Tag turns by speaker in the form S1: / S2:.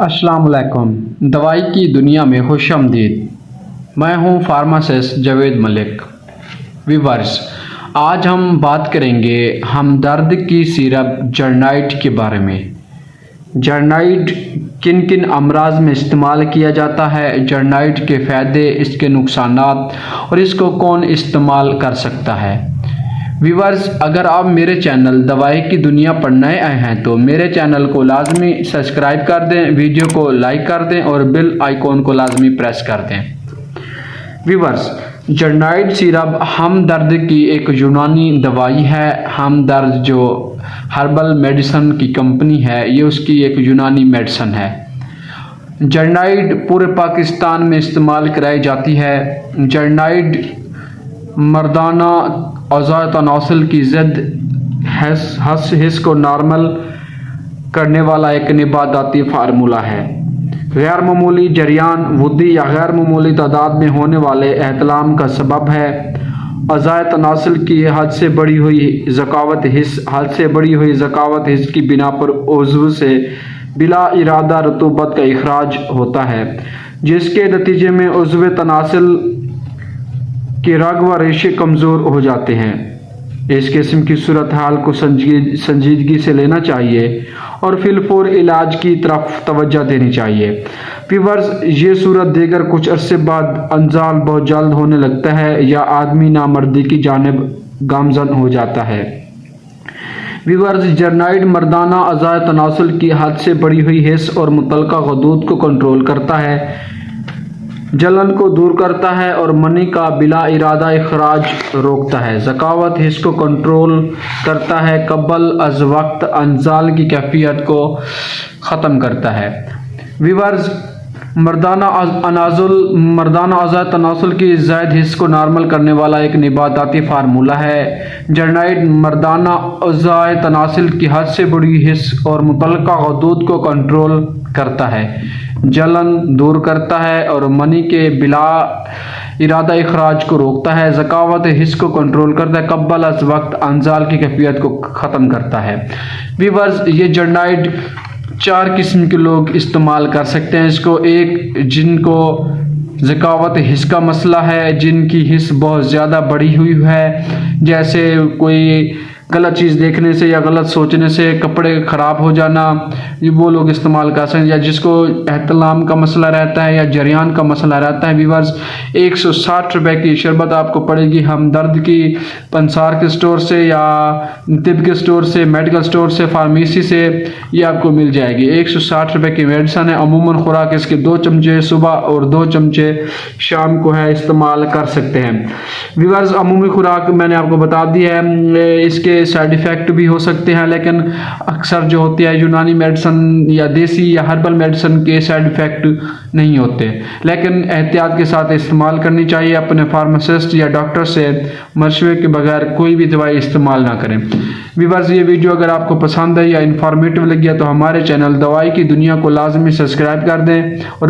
S1: अस्सलाम वालेकुम। दवाई की दुनिया में खुशामदीद। मैं हूं फार्मासिस्ट जावेद मलिक। व्यूअर्स, आज हम बात करेंगे हमदर्द की सिरप जर्नाइड के बारे में। जर्नाइड किन किन अमराज में इस्तेमाल किया जाता है, जर्नाइड के फ़ायदे, इसके नुकसानात और इसको कौन इस्तेमाल कर सकता है। व्यूअर्स, अगर आप मेरे चैनल दवाई की दुनिया पर नए आए हैं तो मेरे चैनल को लाजमी सब्सक्राइब कर दें, वीडियो को लाइक कर दें और बेल आइकॉन को लाजमी प्रेस कर दें। व्यूअर्स, जर्नाइड सिरप हमदर्द की एक यूनानी दवाई है। हमदर्द जो हर्बल मेडिसिन की कंपनी है, ये उसकी एक यूनानी मेडिसिन है। जर्नाइड पूरे पाकिस्तान में इस्तेमाल कराई जाती है। जर्नाइड मर्दाना औज़ाए तनासुल की ज़िद हिस्स को नॉर्मल करने वाला एक निबादाती फार्मूला है। गैर मामूली जरियान वुद्दी या गैर मामूली तादाद में होने वाले एहतलाम का सबब है। औज़ाए तनासुल की हद से बढ़ी हुई ज़कावत हिस्स की बिना पर उज़्व से बिला इरादा रतूबत का इखराज होता है, जिसके नतीजे में उज़्व तनासुल के रग व रेशे कमज़ोर हो जाते हैं। इस किस्म की सूरत हाल को संजीदगी से लेना चाहिए और फिलफौर इलाज की तरफ तवज्जो देनी चाहिए। व्यूअर्स, ये सूरत देकर कुछ अरसे बाद अंजाल बहुत जल्द होने लगता है या आदमी नामर्दी की जानिब गामजन हो जाता है। व्यूअर्स, जर्नाइड मर्दाना औज़ाए तनासुल की हद से बढ़ी हुई हिस्स और मुतल्लिका गदूद को कंट्रोल करता है, जलन को दूर करता है और मनी का बिला इरादा इखराज रोकता है। ज़कावत हिस्स को कंट्रोल करता है, कबल अज वक्त अंजाल की कैफियत को ख़त्म करता है। व्यूअर्स, मर्दाना औज़ाए तनासुल की ज़ायद हिस्स को नॉर्मल करने वाला एक निबाताती फार्मूला है। जर्नाइड मर्दाना औज़ाए तनासुल की हद से बढ़ी हिस्स और मुतल्लिका गदूद को कंट्रोल करता है, जलन दूर करता है और मनी के बिला इरादा इखराज को रोकता है। ज़कावत हिस्स को कंट्रोल करता है, कब्बल अज वक्त अंजाल की कैफियत को ख़त्म करता है। व्यूअर्स, ये जर्नाइड 4 किस्म के लोग इस्तेमाल कर सकते हैं इसको। एक, जिनको ज़कावत हिस्स का मसला है, जिनकी हिस्स बहुत ज़्यादा बढ़ी हुई है, जैसे कोई गलत चीज़ देखने से या गलत सोचने से कपड़े ख़राब हो जाना, ये वो लोग इस्तेमाल कर सकते हैं। या जिसको एहतलाम का मसला रहता है या जरियान का मसला रहता है। व्यूअर्स, 160 रुपये की शरबत आपको पड़ेगी हमदर्द की, पंसार के स्टोर से या तिब के स्टोर से, मेडिकल स्टोर से, फार्मेसी से ये आपको मिल जाएगी। 160 रुपये की मेडिसन है। अमूमन खुराक इसके 2 चमचे सुबह और 2 चमचे शाम को है, इस्तेमाल कर सकते हैं। व्यूअर्स, अमूमी खुराक मैंने आपको बता दी है। इसके साइड इफ़ेक्ट भी हो सकते हैं, लेकिन अक्सर जो होती है यूनानी मेडिसिन या देसी या हर्बल मेडिसिन के साइड इफ़ेक्ट नहीं होते, लेकिन एहतियात के साथ इस्तेमाल करनी चाहिए। अपने फार्मासिस्ट या डॉक्टर से मशवरे के बगैर कोई भी दवाई इस्तेमाल ना करें। व्यूअर्स, ये वीडियो अगर आपको पसंद है या इंफॉर्मेटिव लगी है तो हमारे चैनल दवाई की दुनिया को लाजमी सब्सक्राइब कर दें और